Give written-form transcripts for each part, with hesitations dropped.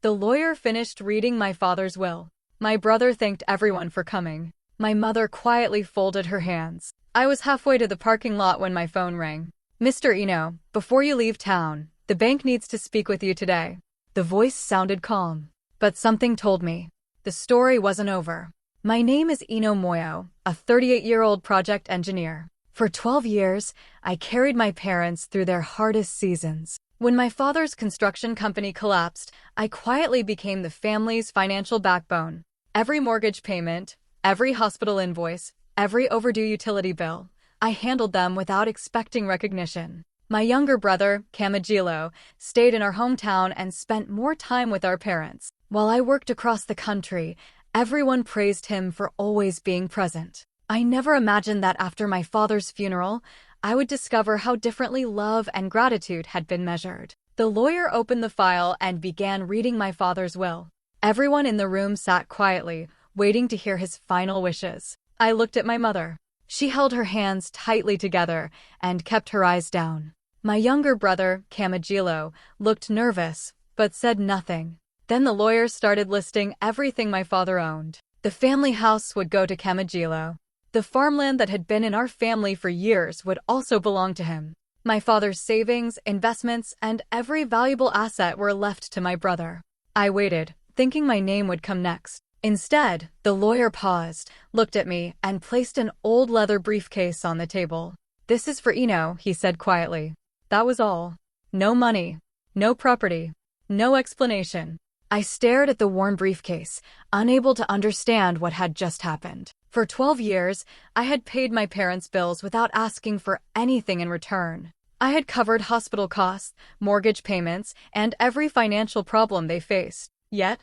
The lawyer finished reading my father's will. My brother thanked everyone for coming. My mother quietly folded her hands. I was halfway to the parking lot when my phone rang. "Mr. Eno, before you leave town, the bank needs to speak with you today." The voice sounded calm, but something told me the story wasn't over. My name is Eno Moyo, a 38-year-old project engineer. For 12 years, I carried my parents through their hardest seasons. When my father's construction company collapsed, I quietly became the family's financial backbone. Every mortgage payment, every hospital invoice, every overdue utility bill, I handled them without expecting recognition. My younger brother, Camagilo, stayed in our hometown and spent more time with our parents. While I worked across the country, everyone praised him for always being present. I never imagined that after my father's funeral, I would discover how differently love and gratitude had been measured. The lawyer opened the file and began reading my father's will. Everyone in the room sat quietly, waiting to hear his final wishes. I looked at my mother. She held her hands tightly together and kept her eyes down. My younger brother, Camagilo, looked nervous, but said nothing. Then the lawyer started listing everything my father owned. The family house would go to Camagilo. The farmland that had been in our family for years would also belong to him. My father's savings, investments, and every valuable asset were left to my brother. I waited, thinking my name would come next. Instead, the lawyer paused, looked at me, and placed an old leather briefcase on the table. "This is for Eno," he said quietly. That was all. No money, no property, no explanation. I stared at the worn briefcase, unable to understand what had just happened. For 12 years, I had paid my parents' bills without asking for anything in return. I had covered hospital costs, mortgage payments, and every financial problem they faced. Yet,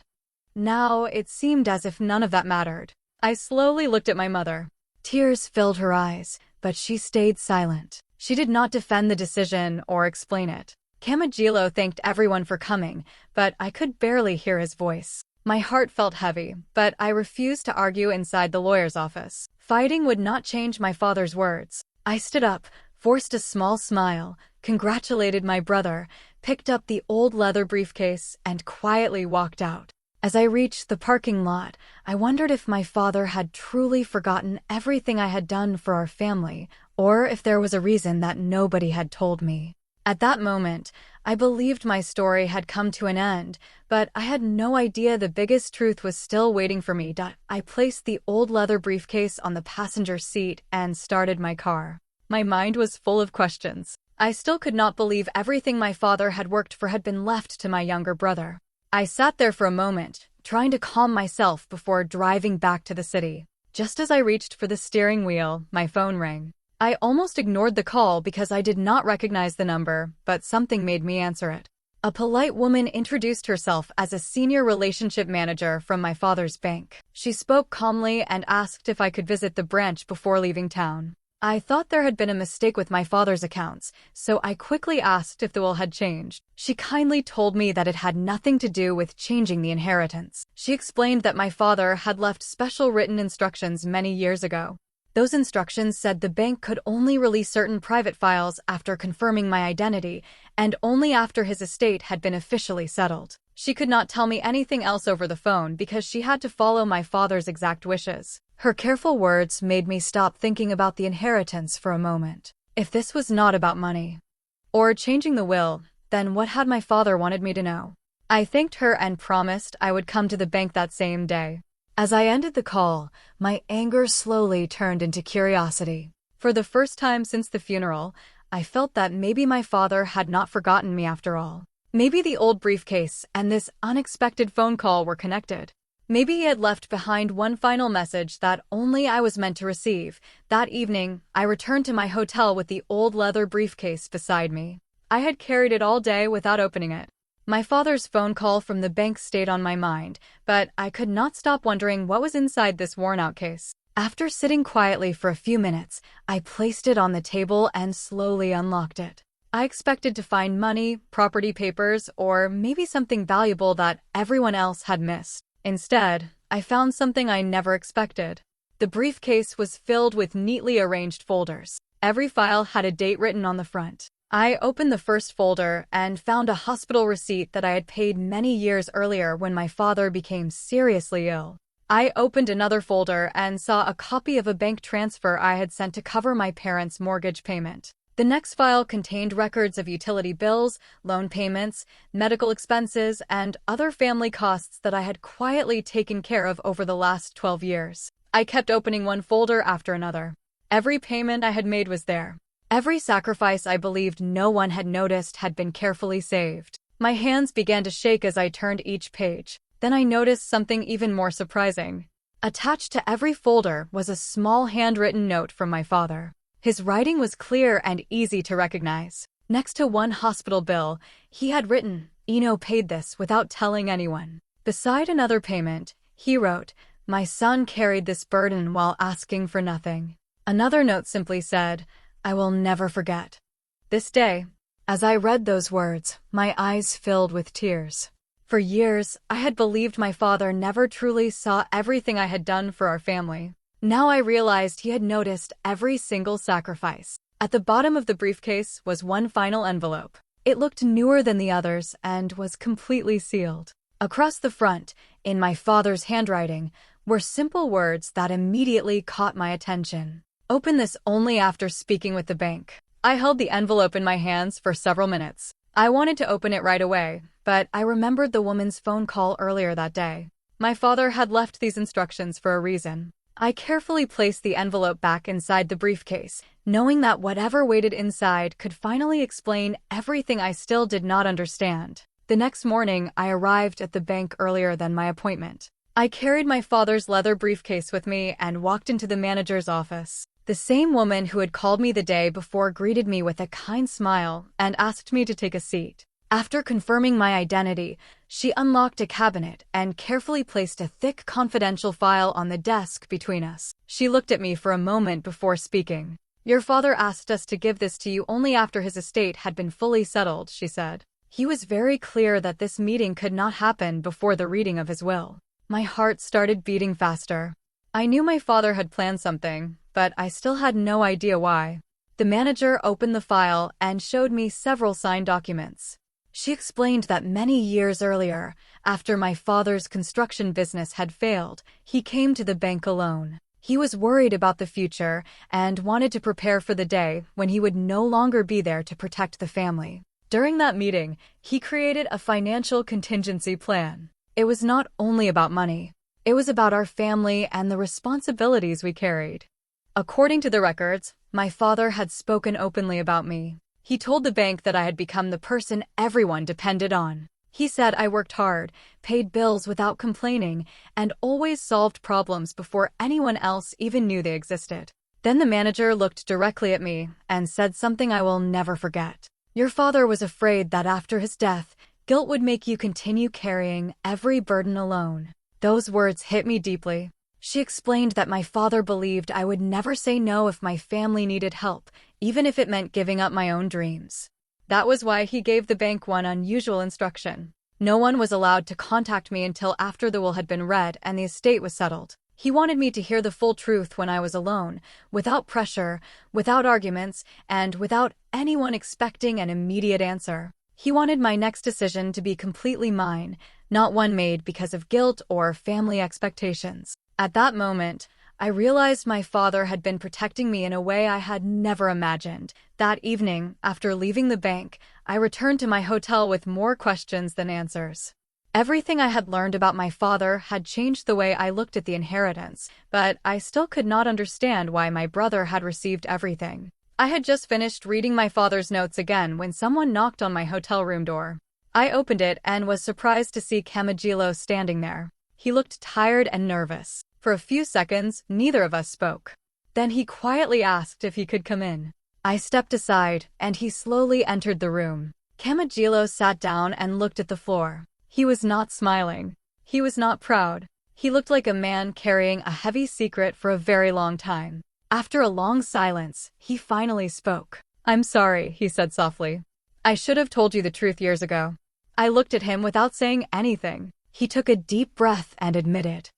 now it seemed as if none of that mattered. I slowly looked at my mother. Tears filled her eyes, but she stayed silent. She did not defend the decision or explain it. Camagilo thanked everyone for coming, but I could barely hear his voice. My heart felt heavy, but I refused to argue inside the lawyer's office. Fighting would not change my father's words. I stood up, forced a small smile, congratulated my brother, picked up the old leather briefcase, and quietly walked out. As I reached the parking lot, I wondered if my father had truly forgotten everything I had done for our family, or if there was a reason that nobody had told me. At that moment, I believed my story had come to an end, but I had no idea the biggest truth was still waiting for me. I placed the old leather briefcase on the passenger seat and started my car. My mind was full of questions. I still could not believe everything my father had worked for had been left to my younger brother. I sat there for a moment, trying to calm myself before driving back to the city. Just as I reached for the steering wheel, my phone rang. I almost ignored the call because I did not recognize the number, but something made me answer it. A polite woman introduced herself as a senior relationship manager from my father's bank. She spoke calmly and asked if I could visit the branch before leaving town. I thought there had been a mistake with my father's accounts, so I quickly asked if the will had changed. She kindly told me that it had nothing to do with changing the inheritance. She explained that my father had left special written instructions many years ago. Those instructions said the bank could only release certain private files after confirming my identity, and only after his estate had been officially settled. She could not tell me anything else over the phone because she had to follow my father's exact wishes. Her careful words made me stop thinking about the inheritance for a moment. If this was not about money or changing the will, then what had my father wanted me to know? I thanked her and promised I would come to the bank that same day. As I ended the call, my anger slowly turned into curiosity. For the first time since the funeral, I felt that maybe my father had not forgotten me after all. Maybe the old briefcase and this unexpected phone call were connected. Maybe he had left behind one final message that only I was meant to receive. That evening, I returned to my hotel with the old leather briefcase beside me. I had carried it all day without opening it. My father's phone call from the bank stayed on my mind, but I could not stop wondering what was inside this worn-out case. After sitting quietly for a few minutes, I placed it on the table and slowly unlocked it. I expected to find money, property papers, or maybe something valuable that everyone else had missed. Instead, I found something I never expected. The briefcase was filled with neatly arranged folders. Every file had a date written on the front. I opened the first folder and found a hospital receipt that I had paid many years earlier when my father became seriously ill. I opened another folder and saw a copy of a bank transfer I had sent to cover my parents' mortgage payment. The next file contained records of utility bills, loan payments, medical expenses, and other family costs that I had quietly taken care of over the last 12 years. I kept opening one folder after another. Every payment I had made was there. Every sacrifice I believed no one had noticed had been carefully saved. My hands began to shake as I turned each page. Then I noticed something even more surprising. Attached to every folder was a small handwritten note from my father. His writing was clear and easy to recognize. Next to one hospital bill, he had written, "Eno paid this without telling anyone." Beside another payment, he wrote, "My son carried this burden while asking for nothing." Another note simply said, "I will never forget this day." As I read those words, my eyes filled with tears. For years, I had believed my father never truly saw everything I had done for our family. Now I realized he had noticed every single sacrifice. At the bottom of the briefcase was one final envelope. It looked newer than the others and was completely sealed. Across the front, in my father's handwriting, were simple words that immediately caught my attention. "Open this only after speaking with the bank." I held the envelope in my hands for several minutes. I wanted to open it right away, but I remembered the woman's phone call earlier that day. My father had left these instructions for a reason. I carefully placed the envelope back inside the briefcase, knowing that whatever waited inside could finally explain everything I still did not understand. The next morning, I arrived at the bank earlier than my appointment. I carried my father's leather briefcase with me and walked into the manager's office. The same woman who had called me the day before greeted me with a kind smile and asked me to take a seat. After confirming my identity, she unlocked a cabinet and carefully placed a thick confidential file on the desk between us. She looked at me for a moment before speaking. "Your father asked us to give this to you only after his estate had been fully settled," she said. He was very clear that this meeting could not happen before the reading of his will. My heart started beating faster. I knew my father had planned something, but I still had no idea why. The manager opened the file and showed me several signed documents. She explained that many years earlier, after my father's construction business had failed, he came to the bank alone. He was worried about the future and wanted to prepare for the day when he would no longer be there to protect the family. During that meeting, he created a financial contingency plan. It was not only about money. It was about our family and the responsibilities we carried. According to the records, my father had spoken openly about me. He told the bank that I had become the person everyone depended on. He said I worked hard, paid bills without complaining, and always solved problems before anyone else even knew they existed. Then the manager looked directly at me and said something I will never forget. "Your father was afraid that after his death, guilt would make you continue carrying every burden alone." Those words hit me deeply. She explained that my father believed I would never say no if my family needed help, even if it meant giving up my own dreams. That was why he gave the bank one unusual instruction. No one was allowed to contact me until after the will had been read and the estate was settled. He wanted me to hear the full truth when I was alone, without pressure, without arguments, and without anyone expecting an immediate answer. He wanted my next decision to be completely mine, not one made because of guilt or family expectations. At that moment, I realized my father had been protecting me in a way I had never imagined. That evening, after leaving the bank, I returned to my hotel with more questions than answers. Everything I had learned about my father had changed the way I looked at the inheritance, but I still could not understand why my brother had received everything. I had just finished reading my father's notes again when someone knocked on my hotel room door. I opened it and was surprised to see Camagilo standing there. He looked tired and nervous. For a few seconds, neither of us spoke. Then he quietly asked if he could come in. I stepped aside, and he slowly entered the room. Camagilo sat down and looked at the floor. He was not smiling. He was not proud. He looked like a man carrying a heavy secret for a very long time. After a long silence, he finally spoke. "I'm sorry," he said softly. "I should have told you the truth years ago." I looked at him without saying anything. He took a deep breath and admitted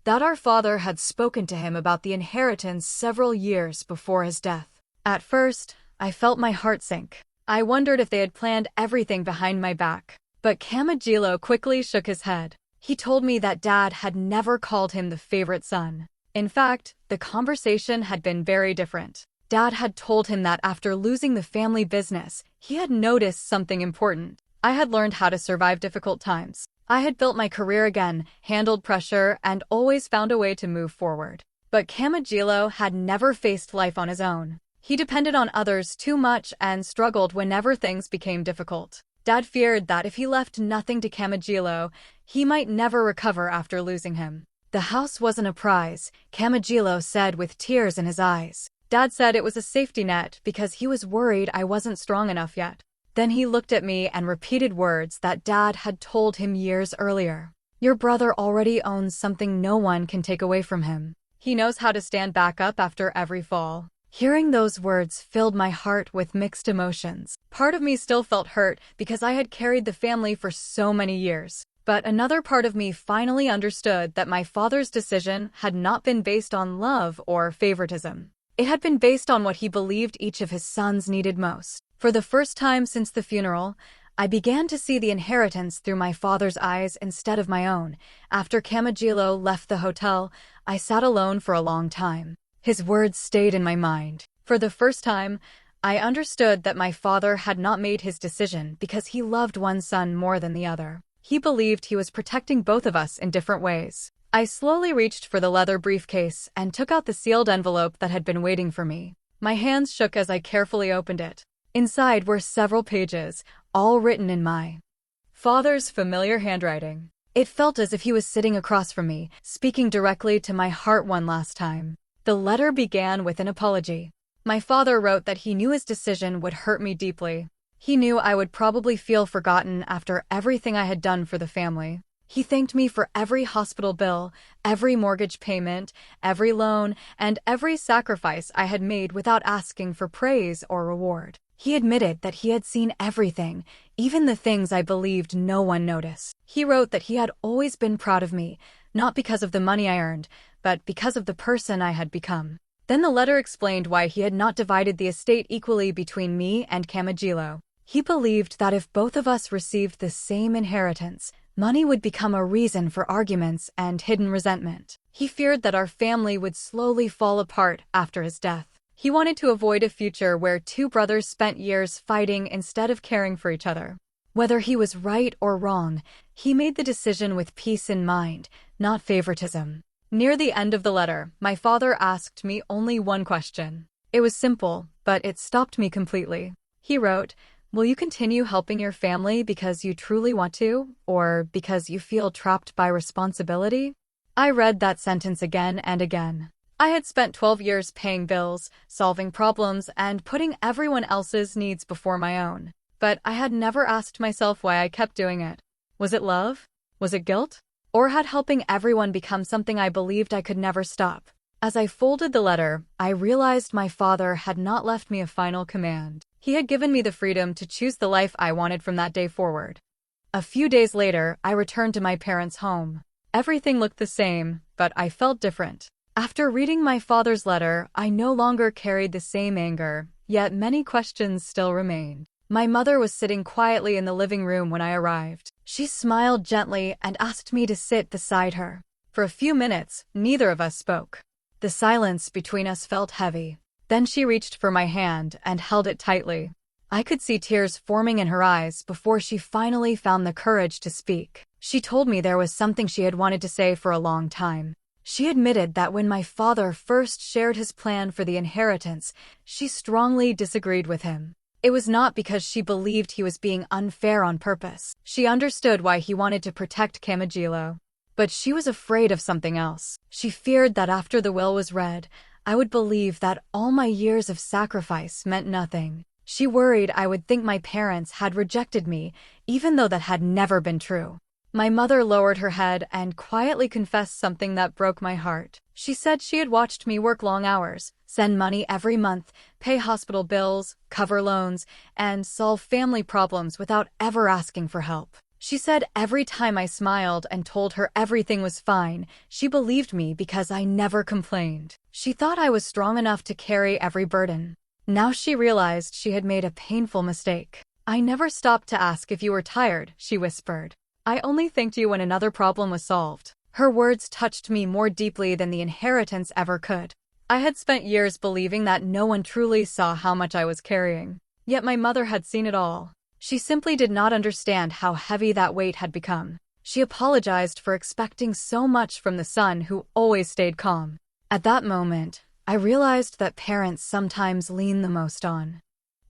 that our father had spoken to him about the inheritance several years before his death. At first, I felt my heart sink. I wondered if they had planned everything behind my back. But Camagilo quickly shook his head. He told me that Dad had never called him the favorite son. In fact, the conversation had been very different. Dad had told him that after losing the family business, he had noticed something important. I had learned how to survive difficult times. I had built my career again, handled pressure, and always found a way to move forward. But Camagilo had never faced life on his own. He depended on others too much and struggled whenever things became difficult. Dad feared that if he left nothing to Camagilo, he might never recover after losing him. The house wasn't a prize, Camagilo said with tears in his eyes. Dad said it was a safety net because he was worried I wasn't strong enough yet. Then he looked at me and repeated words that Dad had told him years earlier. Your brother already owns something no one can take away from him. He knows how to stand back up after every fall. Hearing those words filled my heart with mixed emotions. Part of me still felt hurt because I had carried the family for so many years. But another part of me finally understood that my father's decision had not been based on love or favoritism. It had been based on what he believed each of his sons needed most. For the first time since the funeral, I began to see the inheritance through my father's eyes instead of my own. After Camagilo left the hotel, I sat alone for a long time. His words stayed in my mind. For the first time, I understood that my father had not made his decision because he loved one son more than the other. He believed he was protecting both of us in different ways. I slowly reached for the leather briefcase and took out the sealed envelope that had been waiting for me. My hands shook as I carefully opened it. Inside were several pages, all written in my father's familiar handwriting. It felt as if he was sitting across from me, speaking directly to my heart one last time. The letter began with an apology. My father wrote that he knew his decision would hurt me deeply. He knew I would probably feel forgotten after everything I had done for the family. He thanked me for every hospital bill, every mortgage payment, every loan, and every sacrifice I had made without asking for praise or reward. He admitted that he had seen everything, even the things I believed no one noticed. He wrote that he had always been proud of me, not because of the money I earned, but because of the person I had become. Then the letter explained why he had not divided the estate equally between me and Camagilo. He believed that if both of us received the same inheritance, money would become a reason for arguments and hidden resentment. He feared that our family would slowly fall apart after his death. He wanted to avoid a future where two brothers spent years fighting instead of caring for each other. Whether he was right or wrong, he made the decision with peace in mind, not favoritism. Near the end of the letter, my father asked me only one question. It was simple, but it stopped me completely. He wrote, "Will you continue helping your family because you truly want to, or because you feel trapped by responsibility?" I read that sentence again and again. I had spent 12 years paying bills, solving problems, and putting everyone else's needs before my own. But I had never asked myself why I kept doing it. Was it love? Was it guilt? Or had helping everyone become something I believed I could never stop? As I folded the letter, I realized my father had not left me a final command. He had given me the freedom to choose the life I wanted from that day forward. A few days later, I returned to my parents' home. Everything looked the same, but I felt different. After reading my father's letter, I no longer carried the same anger, yet many questions still remained. My mother was sitting quietly in the living room when I arrived. She smiled gently and asked me to sit beside her. For a few minutes, neither of us spoke. The silence between us felt heavy. Then she reached for my hand and held it tightly. I could see tears forming in her eyes before she finally found the courage to speak. She told me there was something she had wanted to say for a long time. She admitted that when my father first shared his plan for the inheritance, she strongly disagreed with him. It was not because she believed he was being unfair on purpose. She understood why he wanted to protect Camagilo. But she was afraid of something else. She feared that after the will was read, I would believe that all my years of sacrifice meant nothing. She worried I would think my parents had rejected me, even though that had never been true. My mother lowered her head and quietly confessed something that broke my heart. She said she had watched me work long hours, send money every month, pay hospital bills, cover loans, and solve family problems without ever asking for help. She said every time I smiled and told her everything was fine, she believed me because I never complained. She thought I was strong enough to carry every burden. Now she realized she had made a painful mistake. "I never stopped to ask if you were tired," she whispered. "I only thanked you when another problem was solved." Her words touched me more deeply than the inheritance ever could. I had spent years believing that no one truly saw how much I was carrying. Yet my mother had seen it all. She simply did not understand how heavy that weight had become. She apologized for expecting so much from the son who always stayed calm. At that moment, I realized that parents sometimes lean the most on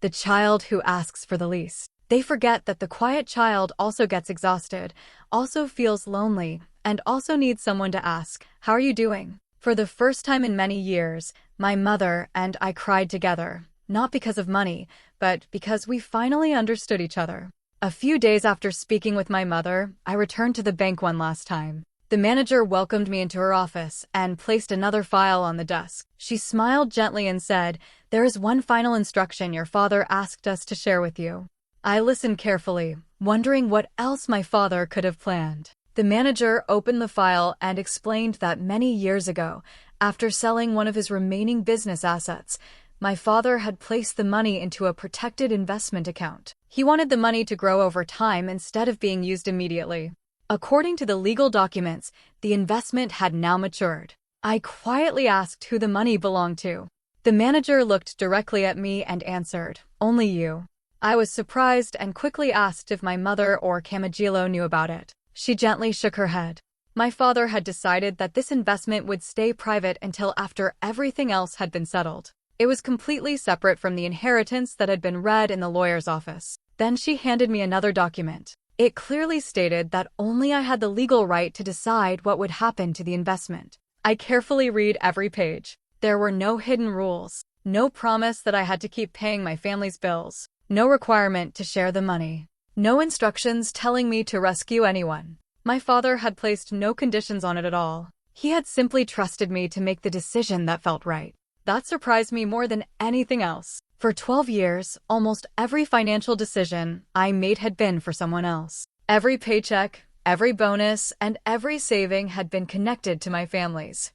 the child who asks for the least. They forget that the quiet child also gets exhausted, also feels lonely, and also needs someone to ask, "How are you doing?" For the first time in many years, my mother and I cried together, not because of money, but because we finally understood each other. A few days after speaking with my mother, I returned to the bank one last time. The manager welcomed me into her office and placed another file on the desk. She smiled gently and said, "There is one final instruction your father asked us to share with you." I listened carefully, wondering what else my father could have planned. The manager opened the file and explained that many years ago, after selling one of his remaining business assets, my father had placed the money into a protected investment account. He wanted the money to grow over time instead of being used immediately. According to the legal documents, the investment had now matured. I quietly asked who the money belonged to. The manager looked directly at me and answered, "Only you." I was surprised and quickly asked if my mother or Camagilo knew about it. She gently shook her head. My father had decided that this investment would stay private until after everything else had been settled. It was completely separate from the inheritance that had been read in the lawyer's office. Then she handed me another document. It clearly stated that only I had the legal right to decide what would happen to the investment. I carefully read every page. There were no hidden rules, no promise that I had to keep paying my family's bills, no requirement to share the money, no instructions telling me to rescue anyone. My father had placed no conditions on it at all. He had simply trusted me to make the decision that felt right. That surprised me more than anything else. For 12 years, almost every financial decision I made had been for someone else. Every paycheck, every bonus, and every saving had been connected to my family's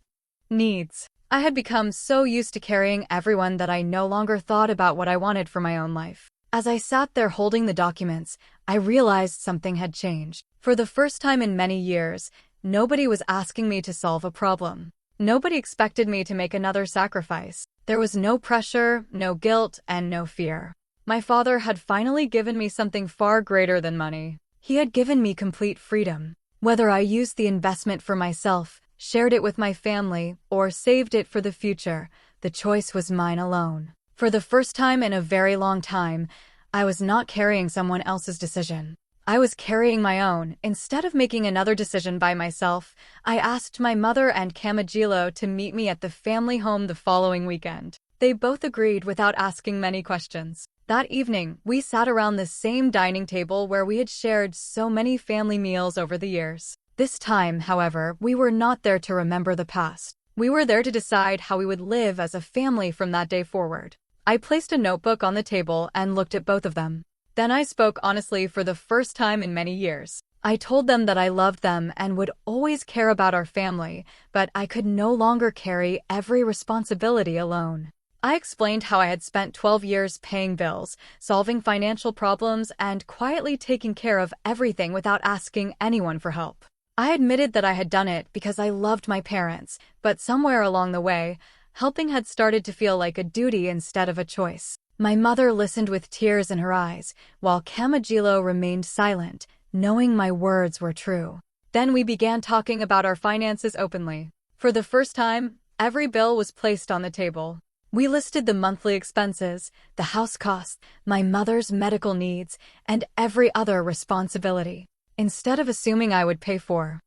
needs. I had become so used to carrying everyone that I no longer thought about what I wanted for my own life. As I sat there holding the documents, I realized something had changed. For the first time in many years, nobody was asking me to solve a problem. Nobody expected me to make another sacrifice. There was no pressure, no guilt, and no fear. My father had finally given me something far greater than money. He had given me complete freedom. Whether I used the investment for myself, shared it with my family, or saved it for the future, the choice was mine alone. For the first time in a very long time, I was not carrying someone else's decision. I was carrying my own. Instead of making another decision by myself, I asked my mother and Camagilo to meet me at the family home the following weekend. They both agreed without asking many questions. That evening, we sat around the same dining table where we had shared so many family meals over the years. This time, however, we were not there to remember the past. We were there to decide how we would live as a family from that day forward. I placed a notebook on the table and looked at both of them. Then I spoke honestly for the first time in many years. I told them that I loved them and would always care about our family, but I could no longer carry every responsibility alone. I explained how I had spent 12 years paying bills, solving financial problems, and quietly taking care of everything without asking anyone for help. I admitted that I had done it because I loved my parents, but somewhere along the way, helping had started to feel like a duty instead of a choice. My mother listened with tears in her eyes, while Camagilo remained silent, knowing my words were true. Then we began talking about our finances openly. For the first time, every bill was placed on the table. We listed the monthly expenses, the house costs, my mother's medical needs, and every other responsibility. Instead of assuming I would pay for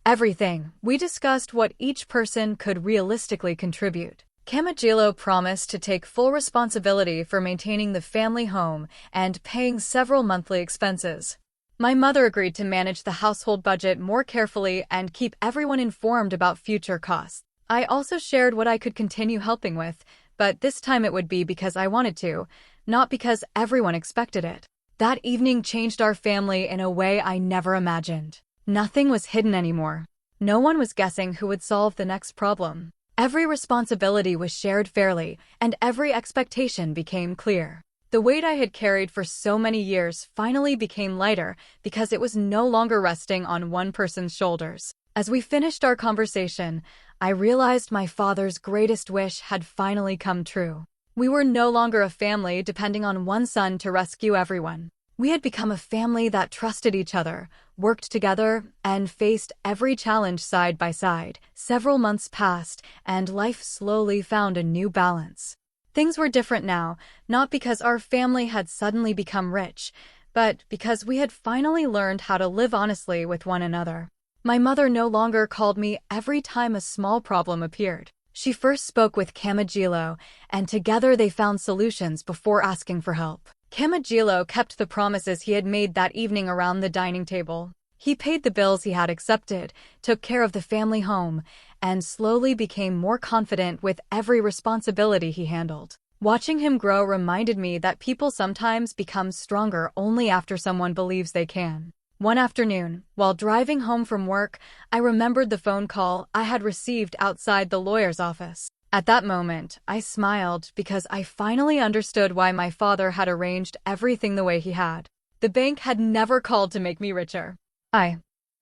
everything, we discussed what each person could realistically contribute. Camagilo promised to take full responsibility for maintaining the family home and paying several monthly expenses. My mother agreed to manage the household budget more carefully and keep everyone informed about future costs. I also shared what I could continue helping with, but this time it would be because I wanted to, not because everyone expected it. That evening changed our family in a way I never imagined. Nothing was hidden anymore. No one was guessing who would solve the next problem. Every responsibility was shared fairly, and every expectation became clear. The weight I had carried for so many years finally became lighter because it was no longer resting on one person's shoulders. As we finished our conversation, I realized my father's greatest wish had finally come true. We were no longer a family depending on one son to rescue everyone. We had become a family that trusted each other, worked together, and faced every challenge side by side. Several months passed, and life slowly found a new balance. Things were different now, not because our family had suddenly become rich, but because we had finally learned how to live honestly with one another. My mother no longer called me every time a small problem appeared. She first spoke with Camagilo, and together they found solutions before asking for help. Camagilo kept the promises he had made that evening around the dining table. He paid the bills he had accepted, took care of the family home, and slowly became more confident with every responsibility he handled. Watching him grow reminded me that people sometimes become stronger only after someone believes they can. One afternoon, while driving home from work, I remembered the phone call I had received outside the lawyer's office. At that moment, I smiled because I finally understood why my father had arranged everything the way he had. The bank had never called to make me richer.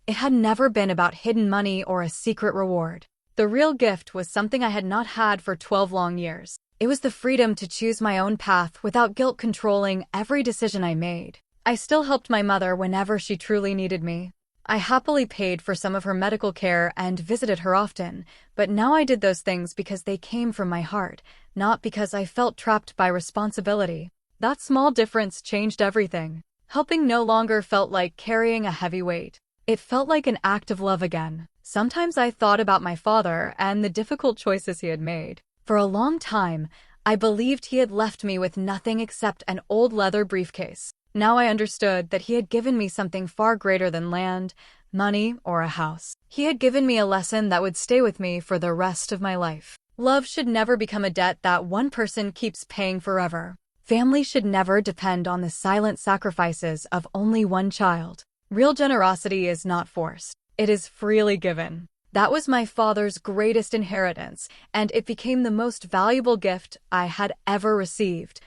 It had never been about hidden money or a secret reward. The real gift was something I had not had for 12 long years. It was the freedom to choose my own path without guilt controlling every decision I made. I still helped my mother whenever she truly needed me. I happily paid for some of her medical care and visited her often, but now I did those things because they came from my heart, not because I felt trapped by responsibility. That small difference changed everything. Helping no longer felt like carrying a heavy weight. It felt like an act of love again. Sometimes I thought about my father and the difficult choices he had made. For a long time, I believed he had left me with nothing except an old leather briefcase. Now I understood that he had given me something far greater than land, money, or a house. He had given me a lesson that would stay with me for the rest of my life. Love should never become a debt that one person keeps paying forever. Family should never depend on the silent sacrifices of only one child. Real generosity is not forced. It is freely given. That was my father's greatest inheritance, and it became the most valuable gift I had ever received.